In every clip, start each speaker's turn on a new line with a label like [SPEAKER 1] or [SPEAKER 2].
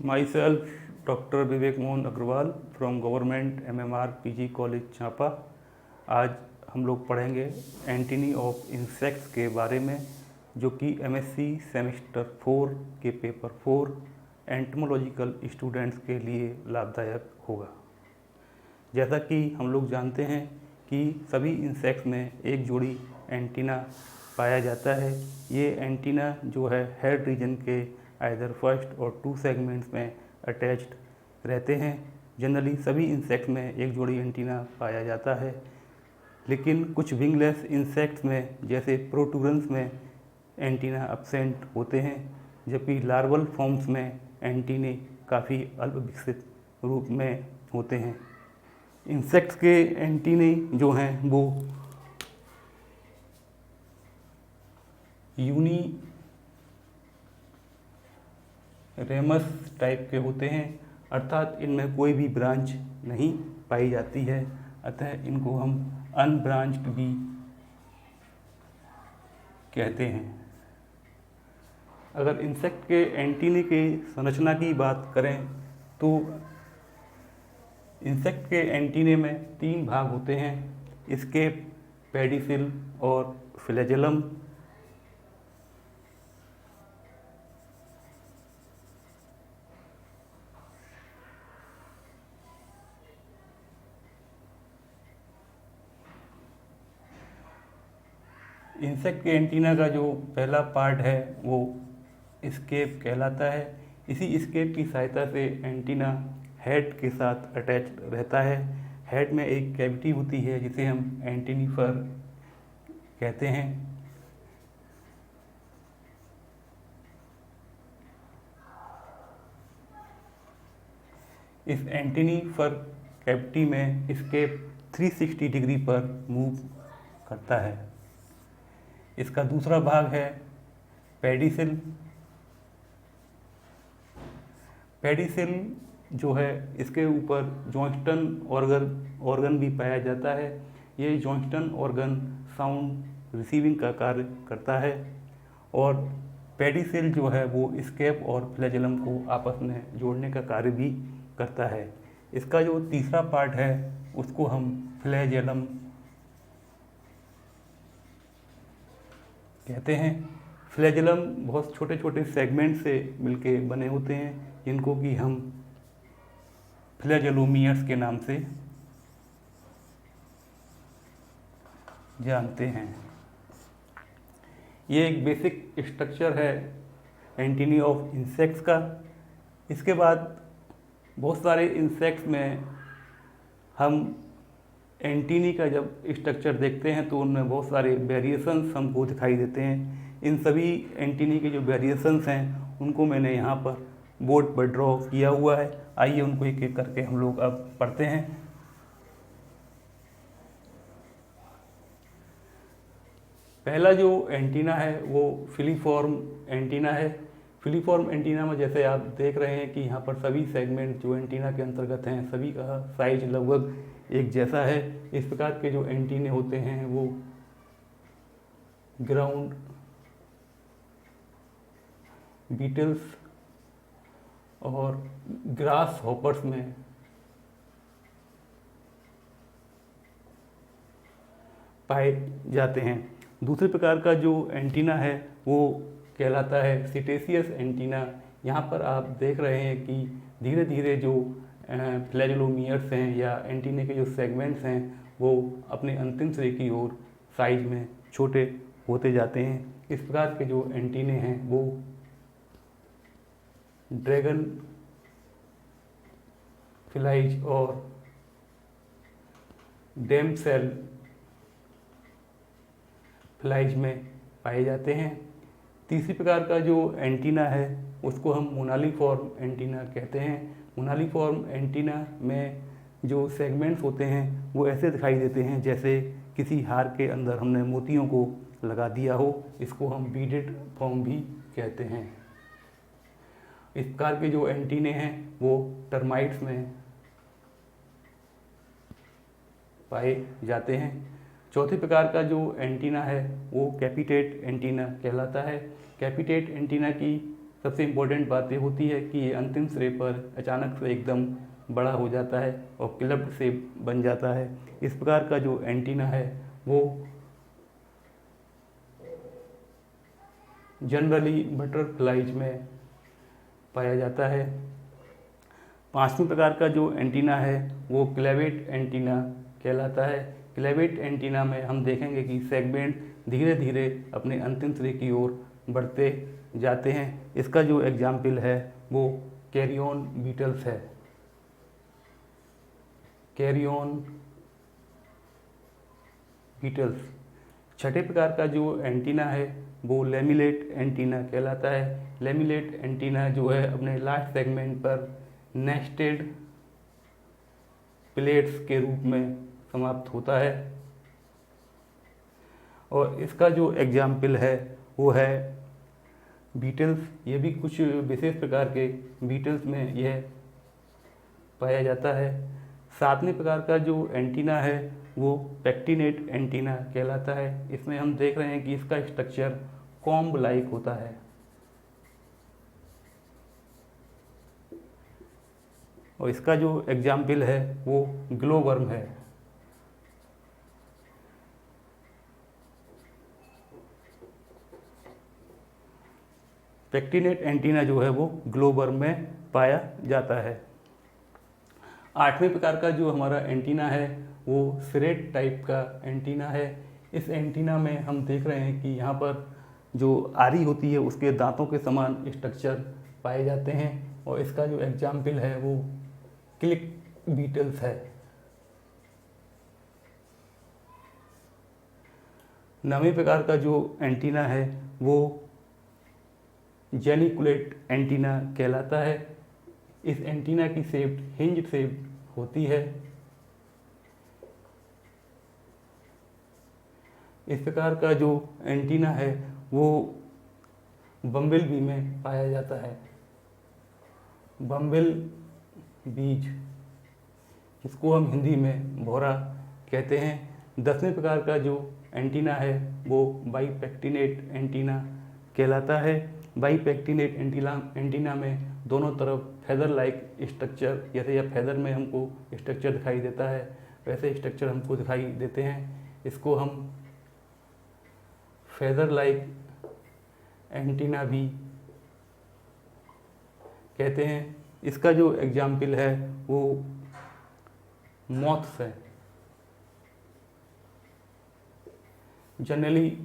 [SPEAKER 1] Myself, doctor Vivek Mohan Agrawal from government MMR PG college Champa. आज हम लोग पढ़ेंगे एंटनी ऑफ इंसेक्ट्स के बारे में, जो कि MSc सेमेस्टर 4 के पेपर 4 एंटमोलॉजिकल स्टूडेंट्स के लिए लाभदायक होगा। जैसा कि हम लोग जानते हैं कि सभी इंसेक्ट्स में एक जोड़ी एंटीना पाया जाता है। ये एंटीना जो है हेड रीजन के आइदर फर्स्ट और 2 सेगमेंट्स में अटैच्ड रहते हैं। जनरली सभी इंसेक्ट्स में एक जोड़ी एंटीना पाया जाता है, लेकिन कुछ विंगलेस इंसेक्ट्स में जैसे प्रोटूरेंस में एंटीना एब्सेंट होते हैं, जबकि लार्वल फॉर्म्स में एंटीने काफ़ी अल्प विकसित रूप में होते हैं। इंसेक्ट्स के एंटीने जो हैं वो यूनी रेमस टाइप के होते हैं, अर्थात इनमें कोई भी ब्रांच नहीं पाई जाती है, अतः इनको हम अनब्रांच्ड भी कहते हैं। अगर इंसेक्ट के एंटीने के संरचना की बात करें तो इंसेक्ट के एंटीने में 3 भाग होते हैं: स्केप, पेडिसिल और फ्लैजेलम। इंसेक्ट के एंटीना का जो पहला पार्ट है वो स्केप कहलाता है। इसी स्केप की सहायता से एंटीना हेड के साथ अटैच रहता है। हेड में एक कैविटी होती है जिसे हम एंटीनिफर कहते हैं। इस एंटीनिफर कैविटी में स्केप 360 डिग्री पर मूव करता है। इसका दूसरा भाग है पेडिसिल। पेडिसिल जो है, इसके ऊपर जॉन्स्टन ऑर्गन भी पाया जाता है। ये जॉन्स्टन ऑर्गन साउंड रिसीविंग का कार्य करता है, और पेडिसिल जो है वो स्केप और फ्लैजेलम को आपस में जोड़ने का कार्य भी करता है। इसका जो तीसरा पार्ट है उसको हम फ्लैजेलम कहते हैं। फ्लैजेलम बहुत छोटे छोटे सेगमेंट से मिलके बने होते हैं, जिनको कि हम फ्लैजेलोमियर्स के नाम से जानते हैं। ये एक बेसिक स्ट्रक्चर है एंटीनी ऑफ इंसेक्ट्स का। इसके बाद बहुत सारे इंसेक्ट्स में हम एंटीनी का जब स्ट्रक्चर देखते हैं तो उनमें बहुत सारे वेरिएशंस हमको दिखाई देते हैं। इन सभी एंटीनी के जो वेरिएशंस हैं उनको मैंने यहाँ पर बोर्ड पर ड्रॉ किया हुआ है। आइए उनको एक एक करके हम लोग अब पढ़ते हैं। पहला जो एंटीना है वो फिलीफॉर्म एंटीना है। फिलीफॉर्म एंटीना में जैसे आप देख रहे हैं कि यहाँ पर सभी सेगमेंट जो एंटीना के अंतर्गत हैं सभी का साइज लगभग एक जैसा है। इस प्रकार के जो एंटीने होते हैं वो ग्राउंड बीटल्स और ग्रास हॉपर्स में पाए जाते हैं। दूसरे प्रकार का जो एंटीना है वो कहलाता है सिटेशियस एंटीना। यहाँ पर आप देख रहे हैं कि धीरे धीरे जो फ्लैजेलोमियर्स हैं या एंटीने के जो सेगमेंट्स हैं वो अपने अंतिम सिरे की ओर साइज में छोटे होते जाते हैं। इस प्रकार के जो एंटीने हैं वो ड्रैगन फ्लाइज और डैमसेल फ्लाइज में पाए जाते हैं। तीसरी प्रकार का जो एंटीना है उसको हम मोनालिफॉर्म एंटीना कहते हैं। मोनालिफॉर्म एंटीना में जो सेगमेंट्स होते हैं वो ऐसे दिखाई देते हैं जैसे किसी हार के अंदर हमने मोतियों को लगा दिया हो। इसको हम बीडेड फॉर्म भी कहते हैं। इस प्रकार के जो एंटीने हैं वो टर्माइट्स में पाए जाते हैं। चौथे प्रकार का जो एंटीना है वो कैपिटेट एंटीना कहलाता है। कैपिटेट एंटीना की सबसे इम्पोर्टेंट बात ये होती है कि ये अंतिम सिरे पर अचानक से एकदम बड़ा हो जाता है और क्लब्ड शेप बन जाता है। इस प्रकार का जो एंटीना है वो जनरली बटरफ्लाइज में पाया जाता है। पांचवें प्रकार का जो एंटीना है वो क्लेवेट एंटीना कहलाता है। क्लेवेट एंटीना में हम देखेंगे कि सेगमेंट धीरे धीरे अपने अंतिम सिरे की ओर बढ़ते जाते हैं। इसका जो एग्जाम्पल है वो कैरियन बीटल्स है। Carrion beetles. छठे प्रकार का जो एंटीना है वो लेमिलेट एंटीना कहलाता है। लेमिलेट एंटीना जो है अपने लास्ट सेगमेंट पर नेस्टेड प्लेट्स के रूप में समाप्त होता है और इसका जो एग्जाम्पल है वो है बीटल्स। ये भी कुछ विशेष प्रकार के बीटल्स में यह पाया जाता है। सातवें प्रकार का जो एंटीना है वो पेक्टिनेट एंटीना कहलाता है। इसमें हम देख रहे हैं कि इसका स्ट्रक्चर कॉम्ब लाइक होता है और इसका जो एग्जाम्पल है वो ग्लोवर्म है। पेक्टिनेट एंटीना जो है वो ग्लोवर्म में पाया जाता है। आठवें प्रकार का जो हमारा एंटीना है वो सिरेट टाइप का एंटीना है। इस एंटीना में हम देख रहे हैं कि यहाँ पर जो आरी होती है उसके दांतों के समान स्ट्रक्चर पाए जाते हैं और इसका जो एग्जाम्पल है वो क्लिक बीटल्स है। नवें प्रकार का जो एंटीना है वो जेनिकुलेट एंटीना कहलाता है। इस एंटीना की शेप हिंज शेप होती है। इस प्रकार का जो एंटीना है वो बम्बिल बी में पाया जाता है। बम्बिल बीज, इसको हम हिंदी में भौरा कहते हैं। दसवें प्रकार का जो एंटीना है वो बाईपेक्टिनेट एंटीना कहलाता है। बाईपेक्टिनेट एंटीना में दोनों तरफ फेदर लाइक स्ट्रक्चर, जैसे यह फेदर में हमको स्ट्रक्चर दिखाई देता है वैसे स्ट्रक्चर हमको दिखाई देते हैं। इसको हम फेदर लाइक एंटीना भी कहते हैं। इसका जो एग्जाम्पल है वो मॉथ्स है। जनरली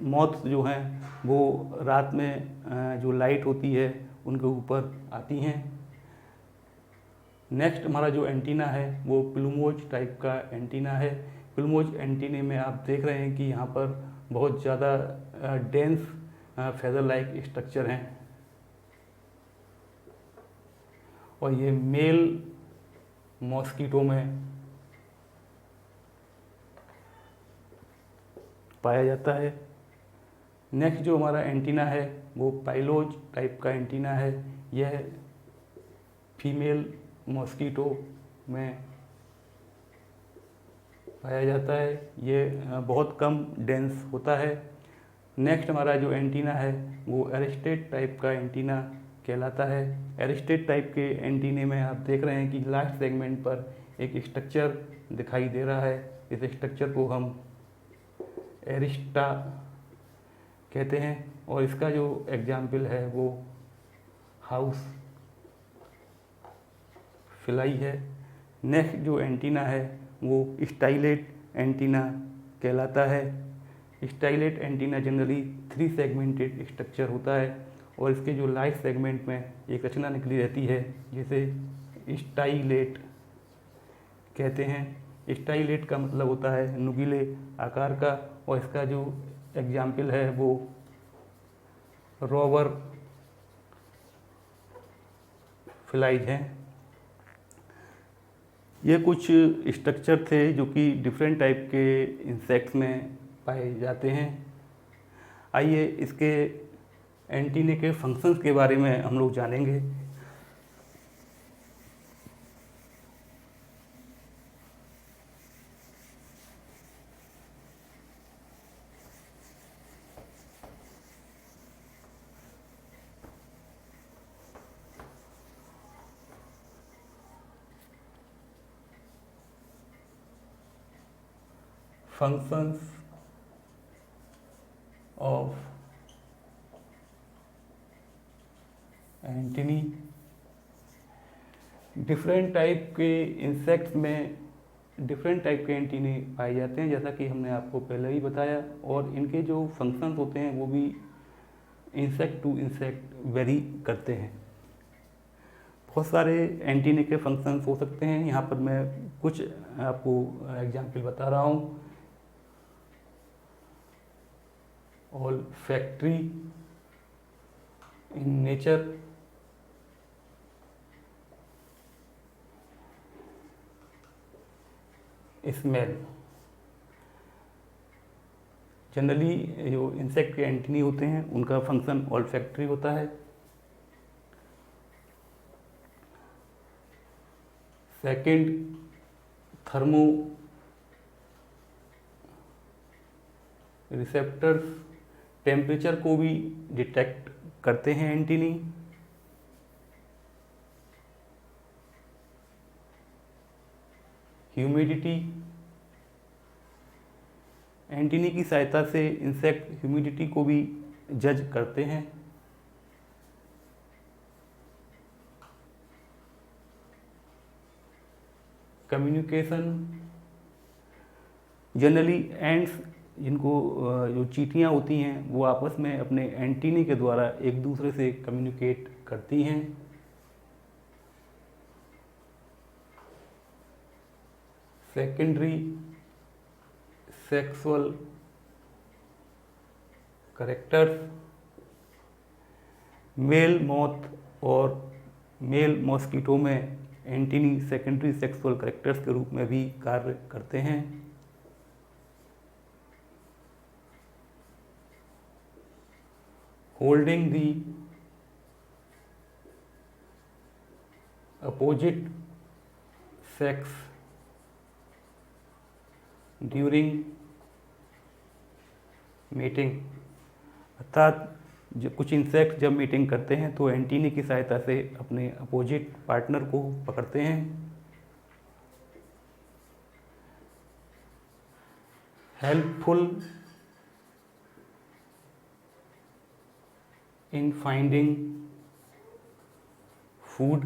[SPEAKER 1] मॉथ्स जो हैं वो रात में जो लाइट होती है उनके ऊपर आती हैं। नेक्स्ट हमारा जो एंटीना है वो प्लूमोज टाइप का एंटीना है। प्लूमोज एंटीने में आप देख रहे हैं कि यहाँ पर बहुत ज़्यादा डेंस फेदर लाइक स्ट्रक्चर हैं और ये मेल मॉस्किटो में पाया जाता है। नेक्स्ट जो हमारा एंटीना है वो पाइलोज टाइप का एंटीना है। यह फीमेल मॉस्किटो में पाया जाता है। ये बहुत कम डेंस होता है। नेक्स्ट हमारा जो एंटीना है वो एरिस्टेट टाइप का एंटीना कहलाता है। एरिस्टेट टाइप के एंटीने में आप देख रहे हैं कि लास्ट सेगमेंट पर एक स्ट्रक्चर दिखाई दे रहा है। इस स्ट्रक्चर को हम एरिस्टा कहते हैं और इसका जो एग्जाम्पल है वो हाउस फ्लाई है। नेक्स्ट जो एंटीना है वो स्टाइलेट एंटीना कहलाता है। Stylet antenna generally 3 segmented structure होता है और इसके जो लास्ट सेगमेंट में एक रचना निकली रहती है जिसे स्टाइलेट कहते हैं। स्टाइलेट का मतलब होता है नुकीले आकार का और इसका जो एग्जाम्पल है वो रोवर फ्लाइज हैं। ये कुछ स्ट्रक्चर थे जो कि डिफरेंट टाइप के इंसेक्ट्स में पाए जाते हैं। आइए इसके एंटीने के फंक्शंस के बारे में हम लोग जानेंगे। functions of antennae. Different type के इंसेक्ट्स में डिफरेंट टाइप के एंटीनी पाए जाते हैं, जैसा कि हमने आपको पहले ही बताया, और इनके जो फंक्शंस होते हैं वो भी इंसेक्ट टू इंसेक्ट वेरी करते हैं। बहुत सारे एंटीने के फंक्शंस हो सकते हैं। यहाँ पर मैं कुछ आपको एग्जाम्पल बता रहा हूँ। olfactory in nature, smell. Generally जो इंसेक्ट के एंटीनी होते हैं उनका फंक्शन ऑल्फैक्टरी होता है। सेकंड, थर्मो रिसेप्टर्स, टेम्परेचर को भी डिटेक्ट करते हैं एंटीनी। ह्यूमिडिटी, एंटीनी की सहायता से इंसेक्ट ह्यूमिडिटी को भी जज करते हैं। कम्युनिकेशन, जनरली एंड्स जिनको जो चींटियाँ होती हैं वो आपस में अपने एंटीनी के द्वारा एक दूसरे से कम्युनिकेट करती हैं। Secondary sexual characters, male moth और मेल मॉस्किटो में एंटीनी सेकेंडरी सेक्सुअल कैरेक्टर्स के रूप में भी कार्य करते हैं। Holding the opposite sex during mating, अर्थात जो कुछ इंसेक्ट जब मीटिंग करते हैं तो एंटीनी की सहायता से अपने अपोजिट पार्टनर को पकड़ते हैं। Helpful in finding food,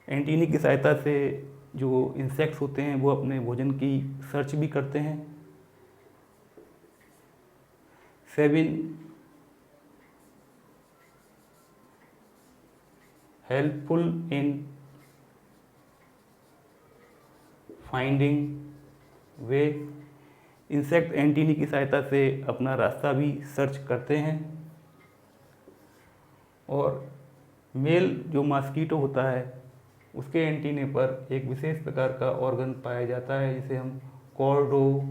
[SPEAKER 1] antennae की सहायता से जो इंसेक्ट्स होते हैं वो अपने भोजन की सर्च भी करते हैं। 7, helpful in finding way, insect antennae की सहायता से अपना रास्ता भी सर्च करते हैं। और मेल जो मॉस्किटो होता है उसके एंटीने पर एक विशेष प्रकार का ऑर्गन पाया जाता है जिसे हम कॉर्डोनोटल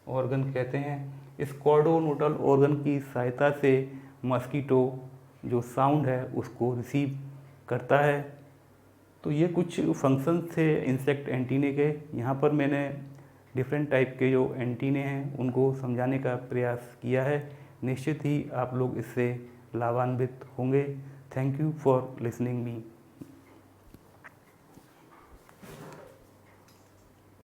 [SPEAKER 1] ऑर्गन कहते हैं। इस कॉर्डोनोटल ऑर्गन की सहायता से मॉस्किटो जो साउंड है उसको रिसीव करता है। तो ये कुछ फंक्शंस थे इंसेक्ट एंटीने के। यहाँ पर मैंने डिफरेंट टाइप के जो एंटीने हैं उनको समझाने का प्रयास किया है। निश्चित ही आप लोग इससे लाभान्वित होंगे। Thank you for listening me.